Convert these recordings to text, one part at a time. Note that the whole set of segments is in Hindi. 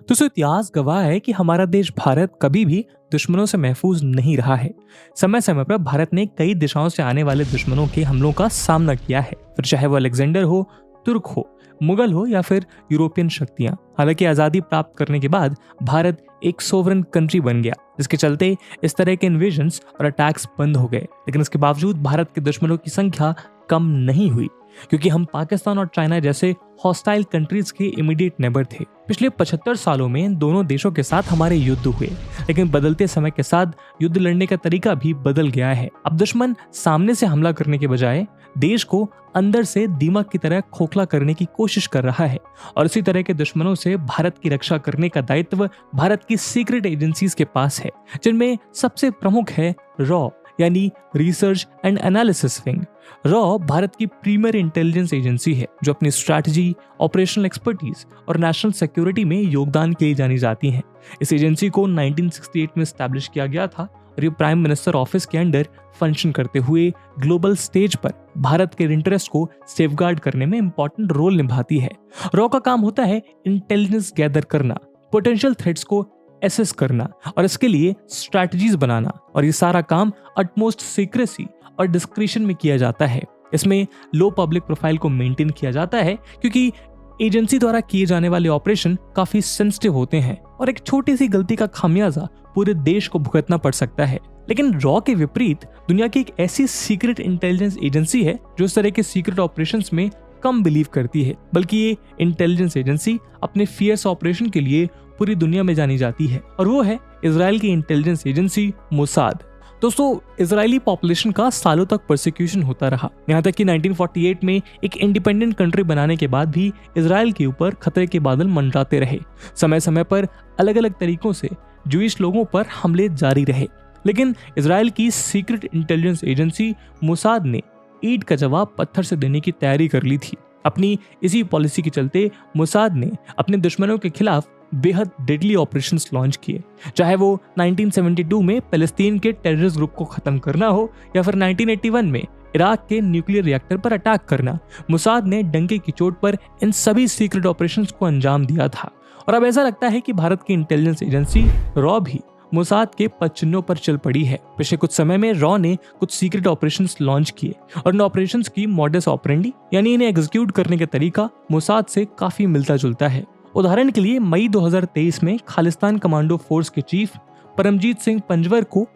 तो इतिहास गवाह है कि हमारा देश भारत कभी भी दुश्मनों से महफूज नहीं रहा है। समय समय पर भारत ने कई दिशाओं से आने वाले दुश्मनों के हमलों का सामना किया है, फिर चाहे वो अलेक्जेंडर हो, तुर्क हो, मुगल हो या फिर यूरोपियन शक्तियां। हालांकि आजादी प्राप्त करने के बाद भारत एक सोवरेन कंट्री बन गया, जिसके चलते इस तरह के इन्वेजन्स और अटैक्स बंद हो गए। लेकिन इसके बावजूद भारत के दुश्मनों की संख्या कम नहीं हुई, क्योंकि हम पाकिस्तान और चाइना जैसे हॉस्टाइल कंट्रीज के इमीडिएट नेबर थे। पिछले 75 सालों में इन दोनों देशों के साथ हमारे युद्ध हुए, लेकिन बदलते समय के साथ युद्ध लड़ने का तरीका भी बदल गया है। अब दुश्मन सामने से हमला करने के बजाय देश को अंदर से दीमक की तरह खोखला करने की कोशिश कर रहा है, और इसी तरह के दुश्मनों से भारत की रक्षा करने का दायित्व भारत की सीक्रेट एजेंसीज के पास है, जिनमें सबसे प्रमुख है रॉ यानी research and analysis wing. Raw Bharat की प्रीमियर इंटेलिजेंस एजेंसी है, जो अपनी स्ट्रैटेजी, ऑपरेशनल एक्सपर्टीज और नेशनल सिक्योरिटी में योगदान के लिए जानी जाती है। इस एजेंसी को 1968 में एस्टैब्लिश किया गया था और ये प्राइम मिनिस्टर ऑफिस के अंडर फंक्शन करते हुए ग्लोबल स्टेज पर भारत के इंटरेस्ट को सेफगार्ड करने में इंपॉर्टेंट रोल निभाती है। रॉ का काम होता है इंटेलिजेंस गैदर करना, पोटेंशियल थ्रेट्स को एसेस करना और इसके लिए स्ट्रैटेजीज बनाना, और ये सारा काम अटमोस्ट सीक्रेसी और डिस्क्रिशन में किया जाता है। इसमें लो पब्लिक प्रोफाइल को मेंटेन किया जाता है, क्योंकि एजेंसी द्वारा किए जाने वाले ऑपरेशन काफी सेंसिटिव होते हैं और एक छोटी सी गलती का खामियाजा पूरे देश को भुगतना पड़ सकता है। लेकिन रॉ के विपरीत दुनिया की एक ऐसी सीक्रेट इंटेलिजेंस एजेंसी है जो इस तरह के सीक्रेट ऑपरेशंस में कम बिलीव करती है, बल्कि ये इंटेलिजेंस एजेंसी अपने फियर्स ऑपरेशन के लिए पूरी दुनिया में जानी जाती है, और वो है इजराइल की इंटेलिजेंस एजेंसी मोसाद। दोस्तों, इजरायली पॉपुलेशन का सालों तक परसिक्यूशन होता रहा, यहाँ तक कि 1948 में एक इंडिपेंडेंट कंट्री बनाने के बाद भी इजराइल के ऊपर खतरे के बादल मंडराते रहे। समय समय पर अलग अलग तरीकों से जूइश लोगों पर हमले जारी रहे, लेकिन इजराइल की सीक्रेट इंटेलिजेंस एजेंसी मोसाद ने ईंट का जवाब पत्थर से देने की तैयारी कर ली थी। अपनी इसी पॉलिसी के चलते मोसाद ने अपने दुश्मनों के खिलाफ बेहद डेडली ऑपरेशंस लॉन्च किए, चाहे वो 1972 में पैलेस्टीन के टेररिस्ट ग्रुप को खत्म करना हो या फिर 1981 में इराक के न्यूक्लियर रिएक्टर पर अटैक करना। मोसाद ने डंके की चोट पर इन सभी सीक्रेट ऑपरेशंस को अंजाम दिया था, और अब ऐसा लगता है कि भारत की इंटेलिजेंस एजेंसी रॉ भी मोसाद के पदचिन्हों पर चल पड़ी है। पिछले कुछ समय में रॉ ने कुछ सीक्रेट ऑपरेशंस लॉन्च किए, और इन ऑपरेशंस की मॉडस ऑपरेंडी यानी इन्हें एग्जीक्यूट करने का तरीका मोसाद से काफी मिलता जुलता है। उदाहरण के लिए मई 2023 में खालिस्तान कमांडो फोर्स के चीफ परमजीत सिंह पंजवर को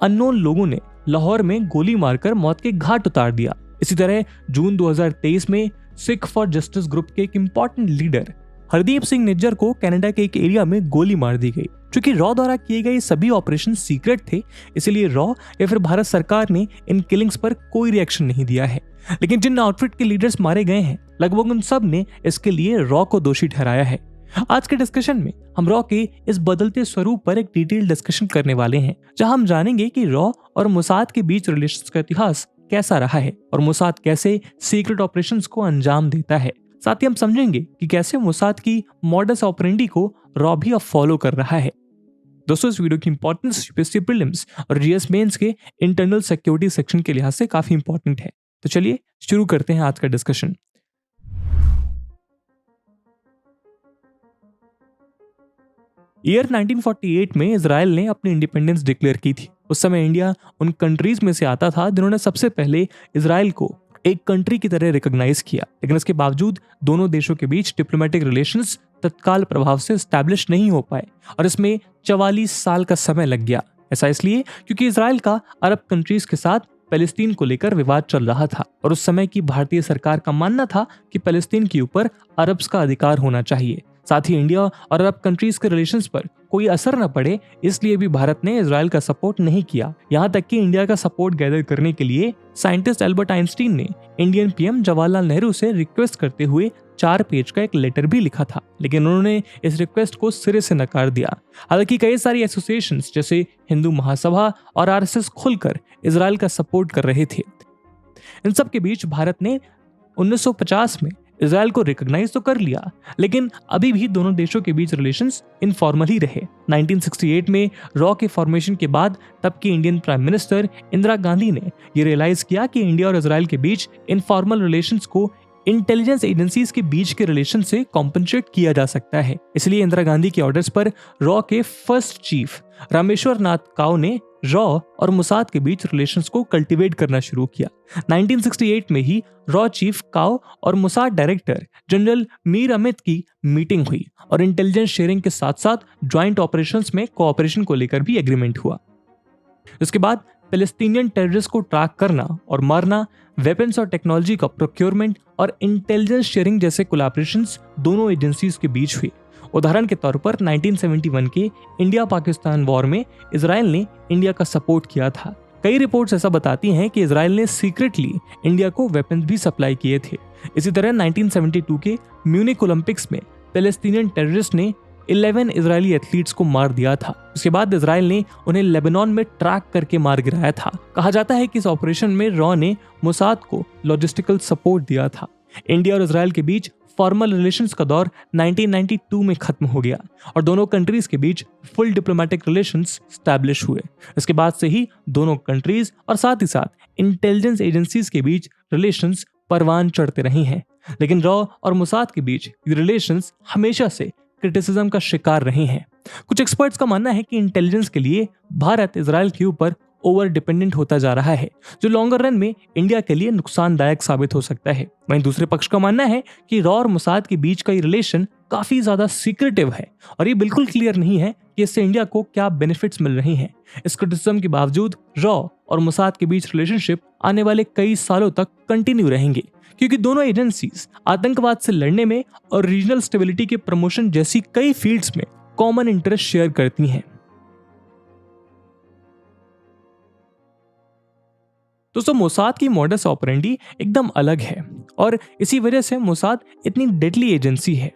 अननोन लोगों ने लाहौर में गोली मारकर मौत के घाट उतार दिया। इसी तरह जून 2023 में सिख फॉर जस्टिस ग्रुप के एक इंपॉर्टेंट लीडर हरदीप सिंह निज्जर को कनाडा के एक एरिया में गोली मार दी गई। चूंकि रॉ द्वारा किए गए सभी ऑपरेशन सीक्रेट थे, इसलिए रॉ या फिर भारत सरकार ने इन किलिंग्स पर कोई रिएक्शन नहीं दिया है। लेकिन जिन आउटफिट के लीडर्स मारे गए हैं, लगभग उन सब ने इसके लिए रॉ को दोषी ठहराया है। आज के डिस्कशन में हम रॉ के इस बदलते स्वरूप पर एक डिटेल डिस्कशन करने वाले हैं, जहां हम जानेंगे कि रॉ और मोसाद के बीच रिलेशंस का इतिहास कैसा रहा है और मोसाद कैसे सीक्रेट ऑपरेशंस को अंजाम देता है। साथ ही हम समझेंगे कि कैसे मोसाद की मॉडस ऑपरेंडी को रॉ भी अब फॉलो कर रहा है। दोस्तों, इस वीडियो की इंपॉर्टेंस यूपीएससी प्रीलिम्स और जीएस मेंस के इंटरनल सिक्योरिटी सेक्शन के लिहाज से काफी इंपॉर्टेंट है। तो चलिए शुरू करते हैं आज का डिस्कशन। ईयर 1948 में इजराइल ने अपनी इंडिपेंडेंस डिक्लेयर की थी। उस समय इंडिया उन कंट्रीज में से आता था जिन्होंने सबसे पहले इजराइल को एक कंट्री की तरह रिकॉग्नाइज किया, लेकिन इसके बावजूद दोनों देशों के बीच डिप्लोमेटिक रिलेशंस तत्काल प्रभाव से एस्टैब्लिश नहीं हो पाए, और इसमें 44 साल का समय लग गया। ऐसा इसलिए क्योंकि इजराइल का अरब कंट्रीज के साथ पैलेस्टीन को लेकर विवाद चल रहा था, और उस समय की भारतीय सरकार का मानना था कि पैलेस्टीन के ऊपर अरब्स का अधिकार होना चाहिए। साथ ही इंडिया और अरब कंट्रीज के रिलेशंस पर कोई असर न पड़े, इसलिए भी भारत ने इजराइल का सपोर्ट नहीं किया। यहाँ तक कि इंडिया का सपोर्ट गैदर करने के लिए साइंटिस्ट एल्बर्ट आइंस्टीन ने इंडियन पीएम जवाहरलाल नेहरू से रिक्वेस्ट करते हुए 4 पेज का एक लेटर भी लिखा था, लेकिन उन्होंने इस रिक्वेस्ट को सिरे से नकार दिया। हालांकि कई सारी एसोसिएशंस जैसे हिंदू महासभा और आरएसएस खुलकर इजराइल का सपोर्ट कर रहे थे। इन सब के बीच भारत ने 1950 में इजराइल को रिकॉग्नाइज तो कर लिया, लेकिन अभी भी दोनों देशों के बीच रिलेशंस इनफॉर्मल ही रहे। 1968 में रॉ के फॉर्मेशन के बाद तब की Indian prime minister Indira Gandhi ने ये रियलाइज किया कि इंडिया और इजराइल के बीच इनफॉर्मल रिलेशंस को इंटेलिजेंस एजेंसीज के बीच के रिलेशन से कॉम्पनसेट किया जा सकता है। इसलिए इंदिरा गांधी के ऑर्डर्स पर रॉ के फर्स्ट चीफ रामेश्वर नाथ काउ ने रॉ और मोसाद के बीच रिलेशंस को कल्टीवेट करना शुरू किया। 1968 में ही रॉ चीफ काउ और मोसाद डायरेक्टर जनरल मीर अहमद की मीटिंग हुई और इंटेलिजेंस शेयरिंग के साथ साथ ज्वाइंट ऑपरेशंस में कोऑपरेशन को लेकर भी एग्रीमेंट हुआ। इसके बाद पैलेस्टीनियन टेररिस्ट को ट्रैक करना और मारना, वेपन्स और टेक्नोलॉजी का प्रोक्योरमेंट और इंटेलिजेंस शेयरिंग जैसे कोलैबोरेशंस दोनों एजेंसीज के बीच हुए। उदाहरण के तौर पर 1971 के इंडिया पाकिस्तान वॉर में इजराइल ने इंडिया का सपोर्ट किया था। कई रिपोर्ट्स ऐसा बताती हैं कि इजराइल ने सीक्रेटली इंडिया को वेपन्स भी सप्लाई किए थे। इसी तरह 1972 के म्यूनिक ओलंपिक्स में पैलेस्टीनियन टेररिस्ट ने 11 इजरायली एथलीट्स को मार दिया था। उसके बाद इजराइल ने उन्हें लेबनान में ट्रैक करके मार गिराया था। कहा जाता है कि इस ऑपरेशन में रॉ ने मोसाद को लॉजिस्टिकल सपोर्ट दिया था। इंडिया और इजराइल के बीच फॉर्मल रिलेशंस का दौर 1992 में खत्म हो गया और दोनों कंट्रीज के बीच फुल डिप्लोमेटिक रिलेशंस स्टैब्लिश हुए। इसके बाद से ही दोनों कंट्रीज और साथ ही साथ इंटेलिजेंस एजेंसीज के बीच रिलेशंस परवान चढ़ते रहे हैं। लेकिन रॉ और मोसाद के बीच ये रिलेशंस हमेशा से क्रिटिसिज्म का शिकार रहे हैं। कुछ एक्सपर्ट्स का मानना है कि इंटेलिजेंस के लिए भारत इजराइल के ऊपर ओवर डिपेंडेंट होता जा रहा है, जो लॉन्गर रन में इंडिया के लिए नुकसानदायक साबित हो सकता है। वहीं दूसरे पक्ष का मानना है कि रॉ और मोसाद के बीच का ये रिलेशन काफी ज्यादा सीक्रेटिव है और ये बिल्कुल क्लियर नहीं है कि इससे इंडिया को क्या बेनिफिट्स मिल रहे हैं। इस क्रिटिसिज्म के बावजूद रॉ और मोसाद के बीच रिलेशनशिप आने वाले कई सालों तक कंटिन्यू रहेंगे, क्योंकि दोनों एजेंसीज आतंकवाद से लड़ने में और रीजनल स्टेबिलिटी के प्रमोशन जैसी कई फील्ड्स में कॉमन इंटरेस्ट शेयर करती हैं। दोस्तों, मोसाद की मॉडस ऑपरेंडी एकदम अलग है और इसी वजह से मोसाद इतनी डेडली एजेंसी है।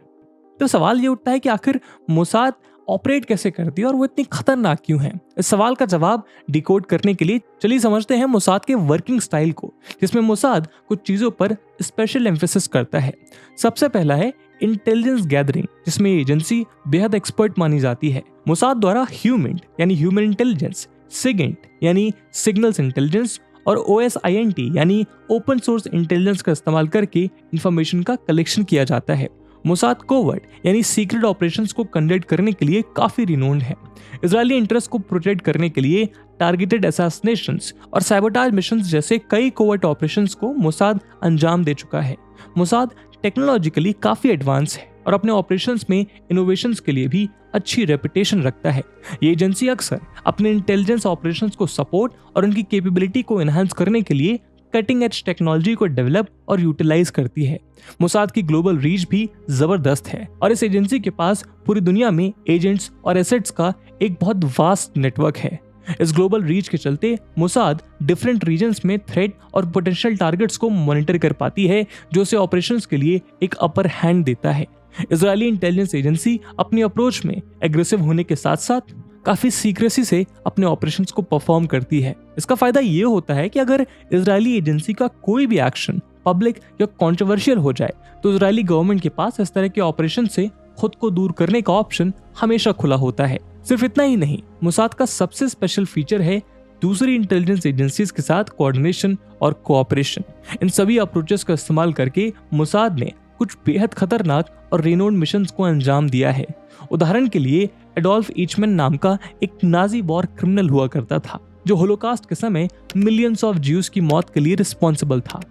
तो सवाल ये उठता है कि आखिर मोसाद ऑपरेट कैसे करती है और वो इतनी खतरनाक क्यों है। इस सवाल का जवाब डिकोड करने के लिए चलिए समझते हैं मोसाद के वर्किंग स्टाइल को, जिसमें मोसाद कुछ चीजों पर स्पेशल एम्फेसिस करता है। सबसे पहला है इंटेलिजेंस गैदरिंग, जिसमें एजेंसी बेहद एक्सपर्ट मानी जाती है। मोसाद द्वारा ह्यूमिंट यानी ह्यूमन इंटेलिजेंस, सिगिंट यानी सिग्नल्स इंटेलिजेंस और OSINT यानी ओपन सोर्स इंटेलिजेंस का इस्तेमाल करके इंफॉर्मेशन का कलेक्शन किया जाता है। मोसाद कोवर्ट यानी सीक्रेट ऑपरेशंस को कंडक्ट करने के लिए काफी रिनोन्ड है। इजरायली इंटरेस्ट को प्रोटेक्ट करने के लिए टारगेटेड असैसिनेशंस और सैबोटाज मिशंस जैसे कई कोवर्ट ऑपरेशंस को मोसाद अंजाम दे चुका है। मोसाद टेक्नोलॉजिकली काफी एडवांस है और अपने ऑपरेशंस में इनोवेशंस के लिए भी अच्छी रेपुटेशन रखता है। ये एजेंसी अक्सर अपने इंटेलिजेंस ऑपरेशंस को सपोर्ट और उनकी कैपेबिलिटी को एनहांस करने के लिए कटिंग एज टेक्नोलॉजी को डेवलप और यूटिलाइज करती है। मोसाद की ग्लोबल रीच भी जबरदस्त है और इस एजेंसी के पास पूरी दुनिया में एजेंट्स और एसेट्स का एक बहुत वास्ट नेटवर्क है। इस ग्लोबल रीच के चलते मोसाद डिफरेंट रीजन्स में थ्रेट और पोटेंशियल टारगेट्स को मॉनिटर कर पाती है, जो उसे ऑपरेशंस के लिए एक अपर हैंड देता है। इजरायली इंटेलिजेंस एजेंसी अपनी अप्रोच में एग्रेसिव होने के साथ साथ काफी सीक्रेसी से अपने ऑपरेशंस को परफॉर्म करती है। इसका फायदा ये होता है कि अगर इजरायली एजेंसी का कोई भी एक्शन पब्लिक या कंट्रोवर्शियल हो जाए तो इजरायली गवर्नमेंट के पास इस तरह के ऑपरेशन से खुद को दूर करने का ऑप्शन हमेशा खुला होता है। सिर्फ इतना ही नहीं, मोसाद का सबसे स्पेशल फीचर है दूसरी इंटेलिजेंस एजेंसीज के साथ कोऑर्डिनेशन और कोऑपरेशन। इन सभी अप्रोचेस का इस्तेमाल करके मोसाद ने कुछ बेहद खतरनाक और रेनोन्ड मिशंस को अंजाम दिया है। उदाहरण के लिए एडोल्फ ईचमैन नाम का एक नाजी वॉर क्रिमिनल हुआ करता था, जो होलोकास्ट के समय मिलियंस ऑफ ज्यूज की मौत के लिए रिस्पॉन्सिबल था।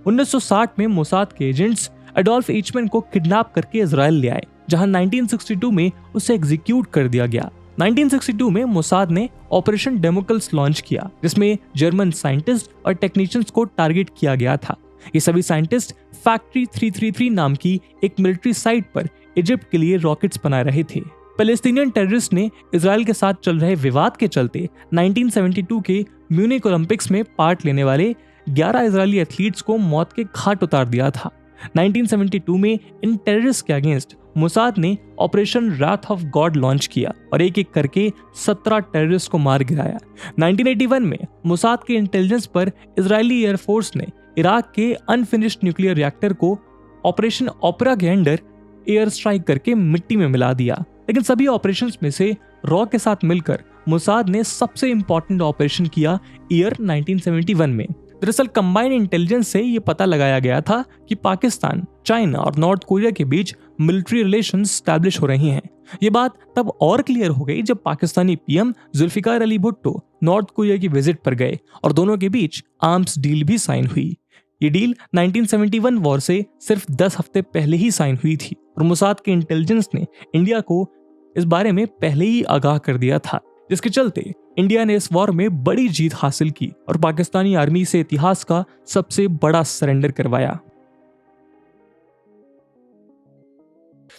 1960 में मोसाद के एजेंट्स एडोल्फ ईचमैन को किडनैप करके इजराइल ले आए, जहां 1962 में उसे एग्जीक्यूट कर दिया गया। 1962 में मोसाद ने ऑपरेशन डेमोकल्स लॉन्च किया, जिसमें जर्मन साइंटिस्ट और टेक्नीशियंस को टारगेट किया गया था। ये सभी साइंटिस्ट फैक्ट्री 333 नाम की एक मिलिट्री साइट पर इजिप्ट के लिए रॉकेट्स बना रहे थे। पैलेस्टीनियन टेररिस्ट ने इजराइल के साथ चल रहे विवाद के चलते 1972 के म्यूनिक ओलंपिक्स में पार्ट लेने वाले 11 इजरायली एथलीट्स को मौत के घाट उतार दिया था। 1972 में इन टेररिस्ट के अगेंस्ट मोसाद ने operation Wrath of God launch किया और एक एक करके 17 टेररिस्ट को मार गिराया। 1981 में मोसाद के इंटेलिजेंस पर इजरायली एयरफोर्स ने इराक के अनफिनिश्ड न्यूक्लियर रिएक्टर को ऑपरेशन ओपेरा के अंडर एयर स्ट्राइक करके मिट्टी में मिला दिया। लेकिन सभी ऑपरेशंस में से रॉ के साथ मिलकर मोसाद ने सबसे इंपॉर्टेंट ऑपरेशन किया ईयर 1971 में, दरअसल कंबाइंड इंटेलिजेंस से ये पता लगाया गया था कि पाकिस्तान, चाइना और नॉर्थ कोरिया के बीच मिलिट्री रिलेशंस स्टैब्लिश हो रही हैं। ये बात तब और क्लियर हो गई जब Pakistani PM Zulfikar Ali Bhutto North Korea की विजिट पर गए और दोनों के बीच आर्म्स डील भी साइन हुई। ये डील 1971 वॉर से सिर्फ 10 हफ्ते पहले ही साइन हुई थी और मोसाद के इंटेलिजेंस ने इंडिया को इस बारे में पहले ही आगाह कर दिया था, जिसके चलते इंडिया ने इस वॉर में बड़ी जीत हासिल की और पाकिस्तानी आर्मी से इतिहास का सबसे बड़ा सरेंडर करवाया।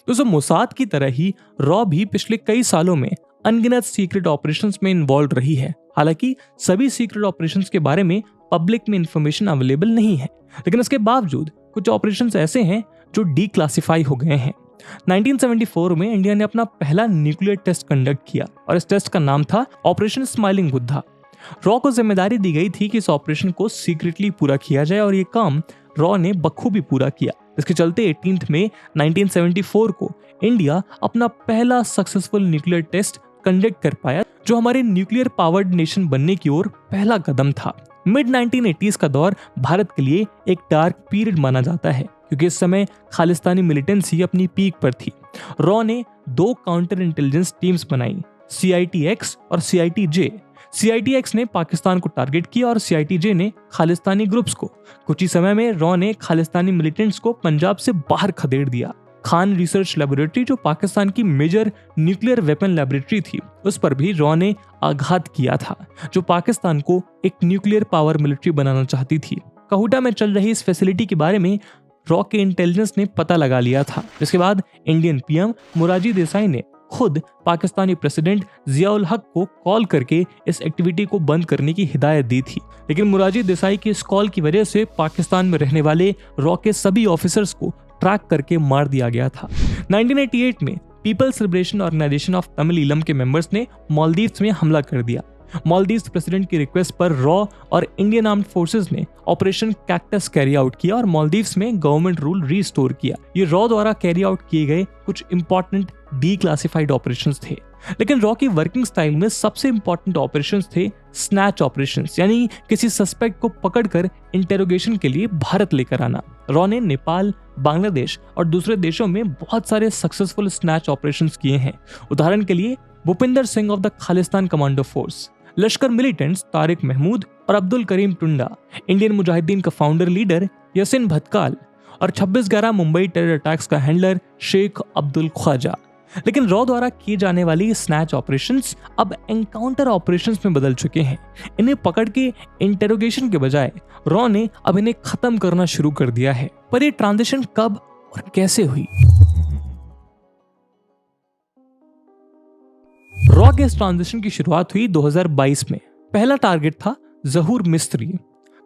दोस्तों, मोसाद की तरह ही रॉ भी पिछले कई सालों में अनगिनत सीक्रेट ऑपरेशंस में इन्वॉल्व रही है। हालांकि सभी सीक्रेट ऑपरेशंस के बारे में पब्लिक में इंफॉर्मेशन अवेलेबल नहीं है, लेकिन इसके बावजूद कुछ ऑपरेशंस ऐसे हैं जो डीक्लासिफाई हो गए हैं। 1974 में इंडिया ने अपना पहला न्यूक्लियर टेस्ट कंडक्ट किया और इस टेस्ट का नाम था ऑपरेशन स्माइलिंग बुद्धा। रॉ को जिम्मेदारी दी गई थी कि इस ऑपरेशन को सीक्रेटली पूरा किया जाए और ये काम रॉ ने बखूबी पूरा किया। इसके चलते 18 मई 1974 को इंडिया अपना पहला सक्सेसफुल न्यूक्लियर टेस्ट कंडक्ट कर पाया, जो हमारे न्यूक्लियर पावर्ड नेशन बनने की ओर पहला कदम था। मिड 1980s का दौर भारत के लिए एक डार्क पीरियड माना जाता है, क्योंकि इस समय खालिस्तानी मिलिटेंसी अपनी पीक पर थी। रॉ ने 2 काउंटर इंटेलिजेंस टीम्स बनाई, CITX और CITJ। CITX ने पाकिस्तान को टारगेट किया और CITJ ने खालिस्तानी ग्रुप्स को। कुछ ही समय में रॉ ने खालिस्तानी मिलिटेंट्स को पंजाब से बाहर खदेड़ दिया। खान रिसर्च लेबोरेटरी, जो पाकिस्तान की मेजर न्यूक्लियर वेपन लेबोरेटरी थी, उस पर भी रॉ ने आघात किया था, जो पाकिस्तान को एक न्यूक्लियर पावर मिलिट्री बनाना चाहती थी। कहूटा में चल रही इस फैसिलिटी के बारे में रॉ के इंटेलिजेंस ने पता लगा लिया था, जिसके बाद इंडियन पीएम मोरारजी देसाई ने खुद पाकिस्तानी प्रेसिडेंट जियाउल हक को कॉल करके इस एक्टिविटी को बंद करने की हिदायत दी थी। लेकिन मोरारजी देसाई की इस कॉल की वजह से पाकिस्तान में रहने वाले रॉ के सभी ऑफिसर्स को ट्रैक करके मार दिया गया था। 1988 में People's Liberation Organisation of Tamil Eelam के मेंबर्स ने मालदीव्स में हमला कर दिया। मालदीव्स प्रेसिडेंट की रिक्वेस्ट पर रॉ और इंडियन आर्म्ड फोर्सेस ने ऑपरेशन कैक्टस कैरी आउट किया और मालदीव्स में गवर्नमेंट रूल रिस्टोर किया। ये रॉ द्वारा कैरी आउट किए गए कुछ इंपॉर्टेंट डीक्लासिफाइड ऑपरेशंस थे। लेकिन रॉ की वर्किंग स्टाइल में सबसे इंपॉर्टेंट ऑपरेशंस थे स्नैच ऑपरेशंस, यानी किसी सस्पेक्ट को पकड़कर इंटेरोगेशन के लिए भारत लेकर आना। रॉ ने नेपाल, बांग्लादेश और दूसरे देशों में बहुत सारे सक्सेसफुल स्नैच ऑपरेशंस किए हैं। उदाहरण के लिए Bhupinder Singh of the Khalistan commando force, Lashkar militants Tariq Mahmood और अब्दुल करीम टुंडा, इंडियन मुजाहिदीन का फाउंडर लीडर यसिन भटकाल और 26/11 मुंबई टेरर अटैक्स का हैंडलर शेख अब्दुल ख्वाजा। लेकिन रॉ द्वारा किए जाने वाली स्नैच ऑपरेशंस अब एनकाउंटर ऑपरेशंस में बदल चुके हैं। इन्हें पकड़ के इंटेरोगेशन के बजाय रॉ ने अब इन्हें खत्म करना शुरू कर दिया है। पर ये ट्रांजिशन कब और कैसे हुई? रॉ के इस ट्रांजिशन की शुरुआत हुई 2022 में। पहला टारगेट था जहूर मिस्त्री।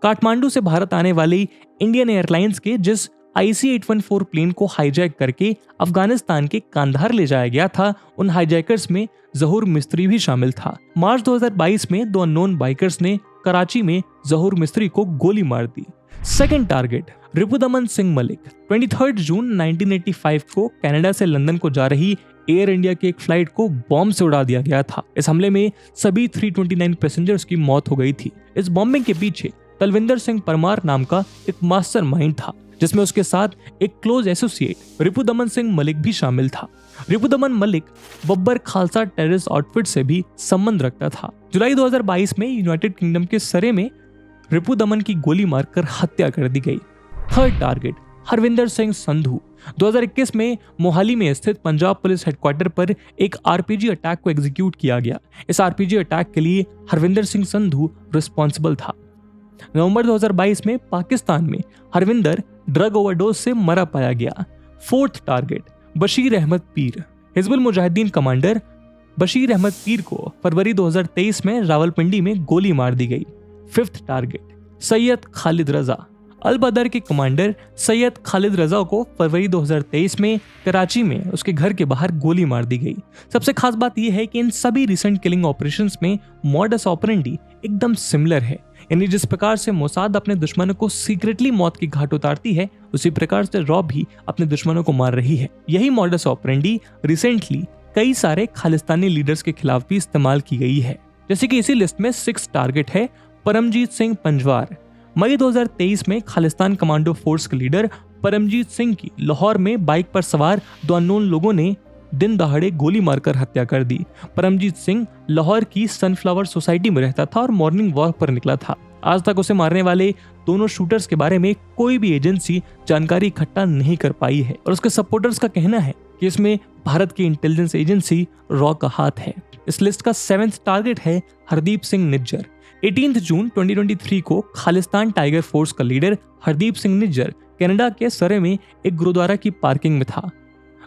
काठमांडू से भारत आने वाली इंडियन एयरलाइंस के जिस IC-814 प्लेन को हाईजैक करके अफगानिस्तान के कांधार ले जाया गया था, उन हाईजैकर्स में जहूर मिस्त्री भी शामिल था। मार्च 2022 में 2 अननोन बाइकर्स ने कराची में जहूर मिस्त्री को गोली मार दी। Second target Ripudaman Singh Malik. 23 जून 1985 को कनाडा से लंदन को जा रही एयर इंडिया की एक फ्लाइट को बॉम्ब से उड़ा दिया गया था। इस हमले में सभी 329 पैसेंजर्स की मौत हो गई थी। इस बॉम्बिंग के पीछे तलविंदर सिंह परमार नाम का एक मास्टरमाइंड था, जिसमें उसके साथ एक क्लोज एसोसिएट रिपुदमन सिंह मलिक भी शामिल था। रिपुदमन मलिक बब्बर खालसा टेररिस्ट आउटफिट से भी संबंध रखता था। जुलाई 2022 में यूनाइटेड किंगडम के सरे में रिपुदमन की गोली मारकर हत्या कर दी गई। Third target Harvinder Singh Sandhu. 2021 में मोहाली में स्थित पंजाब पुलिस हेडक्वार्टर पर एक आरपीजी अटैक को एग्जीक्यूट किया गया। इस आरपीजी अटैक के लिए हरविंदर सिंह संधू रिस्पॉन्सिबल था। नवंबर 2022 में पाकिस्तान में हरविंदर ड्रग ओवरडोज से मरा पाया गया। फोर्थ टारगेट बशीर अहमद पीर। हिजबुल मुजाहिदीन कमांडर बशीर अहमद पीर को फरवरी 2023 में रावलपिंडी में गोली मार दी गई। फिफ्थ टारगेट सैयद खालिद रजा। अल बदर के कमांडर सैयद खालिद रजा को फरवरी 2023 में कराची में उसके घर के बाहर गोली मार दी गई। सबसे खास बात यह है कि इन सभी रिसेंट किलिंग ऑपरेशंस में मॉडस ऑपरेंडी एकदम सिमिलर है, यानी जिस प्रकार से मोसाद अपने दुश्मनों को सीक्रेटली मौत की घाट उतारती है, उसी प्रकार से रॉ भी अपने दुश्मनों को मार रही है। यही मॉडस ऑपरेंडी रिसेंटली कई सारे खालिस्तानी लीडर्स के खिलाफ भी इस्तेमाल की गई है। जैसे कि इसी लिस्ट में 6 टारगेट है परमजीत सिंह पंजवार। मई 2023 में खालिस्तान कमांडो फोर्स के लीडर परमजीत सिंह की लाहौर में बाइक पर सवार 2 अननोन लोगों ने दिन दहाड़े गोली मारकर हत्या कर दी। परमजीत सिंह लाहौर की सनफ्लावर सोसाइटी में रहता था और मॉर्निंग वॉक पर निकला था। आज तक उसे मारने वाले दोनों शूटर्स के बारे में कोई भी एजेंसी जानकारी इकट्ठा नहीं कर पाई है और उसके सपोर्टर्स का कहना है कि इसमें भारत की इंटेलिजेंस एजेंसी रॉ का हाथ है। इस लिस्ट का 7th टारगेट है हरदीप सिंह निज्जर। 18 जून 2023 को खालिस्तान टाइगर फोर्स का लीडर हरदीप सिंह निज्जर कनाडा के सरे में एक गुरुद्वारा की पार्किंग में था।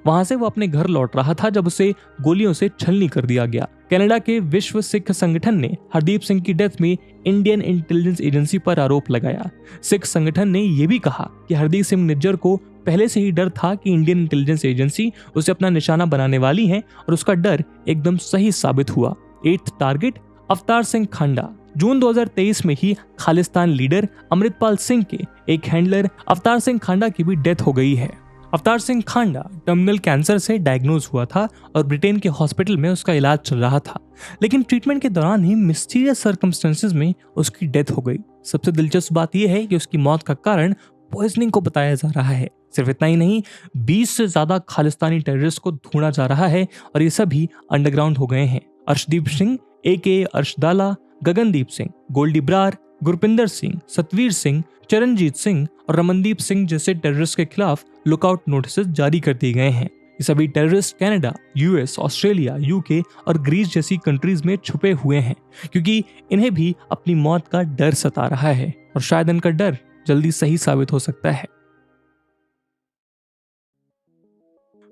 वहां से वो अपने घर लौट रहा था जब उसे गोलियों से छलनी कर दिया गया। कनाडा के विश्व सिख संगठन ने हरदीप सिंह की डेथ में इंडियन इंटेलिजेंस एजेंसी पर आरोप लगाया। सिख संगठन ने यह भी कहा कि हरदीप सिंह निज्जर को पहले से ही डर था कि इंडियन इंटेलिजेंस एजेंसी उसे अपना निशाना बनाने वाली है और उसका डर एकदम सही साबित हुआ। 8th टारगेट अवतार सिंह खांडा। जून 2023 में ही खालिस्तान लीडर अमृतपाल सिंह के एक हैंडलर अवतार सिंह खांडा की भी डेथ हो गई है। अवतार सिंह खांडा टर्मिनल कैंसर से डायग्नोज हुआ था और ब्रिटेन के हॉस्पिटल में उसका इलाज चल रहा था, लेकिन ट्रीटमेंट के दौरान ही मिस्टीरियस सर्कमस्टेंसेस में उसकी डेथ हो गई। सबसे दिलचस्प बात यह है कि उसकी मौत का कारण पॉइजनिंग को बताया जा रहा है। सिर्फ इतना ही नहीं, 20 से ज्यादा खालिस्तानी टेररिस्ट को ढूंढा जा रहा है और ये सभी अंडरग्राउंड हो गए हैं। अर्शदीप सिंह AK अर्शदाला, गगनदीप सिंह, गोल्डी ब्रार, गुरपिंदर सिंह, सतवीर सिंह, चरणजीत सिंह और रमनदीप सिंह जैसे टेररिस्ट के खिलाफ लुकआउट नोटिस जारी कर दिए गए हैं। ये सभी terrorist Canada, US, Australia, UK और ग्रीस जैसी कंट्रीज में छुपे हुए हैं क्योंकि इन्हें भी अपनी मौत का डर सता रहा है और शायद इनका डर जल्दी सही साबित हो सकता है।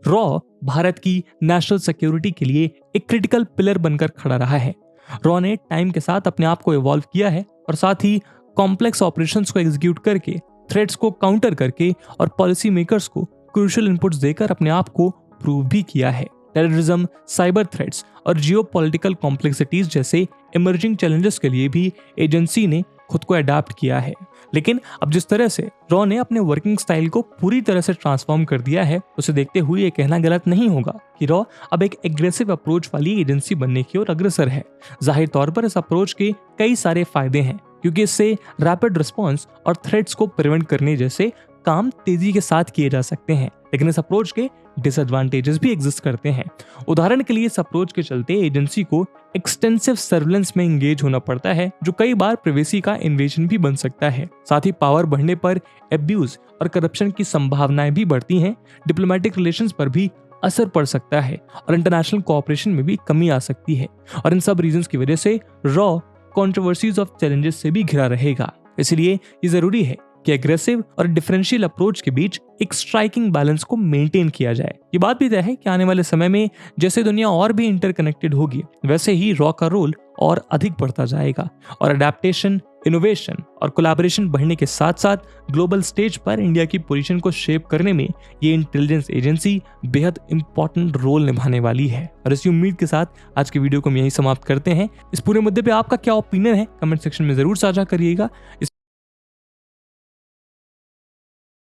रॉ भारत की नेशनल सिक्योरिटी के लिए एक क्रिटिकल पिलर बनकर खड़ा रहा है। रॉ ने टाइम के साथ अपने आप को इवॉल्व किया है और साथ ही कॉम्प्लेक्स ऑपरेशंस को एग्जीक्यूट करके, थ्रेट्स को काउंटर करके और पॉलिसी मेकर्स को क्रूशियल इनपुट्स देकर अपने आप को प्रूव भी किया है। टेररिज्म, साइबर थ्रेट्स और जियोपॉलिटिकल कॉम्प्लेक्सिटीज जैसे इमर्जिंग चैलेंजेस के लिए भी एजेंसी ने खुद को अडाप्ट किया है। लेकिन अब जिस तरह से रॉ ने अपने वर्किंग स्टाइल को पूरी तरह से ट्रांसफॉर्म कर दिया है, उसे देखते हुए ये कहना गलत नहीं होगा कि रॉ अब एक एग्रेसिव अप्रोच वाली एजेंसी बनने की ओर अग्रसर है। जाहिर तौर पर इस अप्रोच के कई सारे फायदे हैं क्योंकि इससे रैपिड रिस्पॉन्स और थ्रेट्स को प्रिवेंट करने जैसे काम तेजी के साथ किए जा सकते हैं, लेकिन इस अप्रोच के डिसएडवांटेजेस भी एग्जिस्ट करते हैं। उदाहरण के लिए इस अप्रोच के चलते एजेंसी को एक्सटेंसिव सर्विलेंस में एंगेज होना पड़ता है जो कई बार प्राइवेसी का इन्वेजन भी बन सकता है। साथ ही पावर बढ़ने पर एब्यूज और करप्शन की संभावनाएं भी बढ़ती हैं। डिप्लोमेटिक रिलेशंस पर भी असर पड़ सकता है और इंटरनेशनल कोऑपरेशन में भी कमी आ सकती है और इन सब रीजंस की वजह से रॉ कंट्रोवर्सीज ऑफ चैलेंजेस से भी घिरा रहेगा। इसलिए ये जरूरी है कि एग्रेसिव और डिफरेंशियल अप्रोच के बीच एक स्ट्राइकिंग बैलेंस को मेंटेन किया जाए। ये बात भी तय है कि आने वाले समय में जैसे दुनिया और भी इंटरकनेक्टेड होगी, वैसे ही रॉ का रोल और अधिक बढ़ता जाएगा और अडेप्टेशन, इनोवेशन और कोलैबोरेशन बढ़ने के साथ साथ ग्लोबल स्टेज पर इंडिया की पोजीशन को शेप करने में ये इंटेलिजेंस एजेंसी बेहद इंपॉर्टेंट रोल निभाने वाली है। और इसी उम्मीद के साथ आज की वीडियो को हम यहीं समाप्त करते हैं। इस पूरे मुद्दे पे आपका क्या ओपिनियन है, कमेंट सेक्शन में जरूर साझा करिएगा।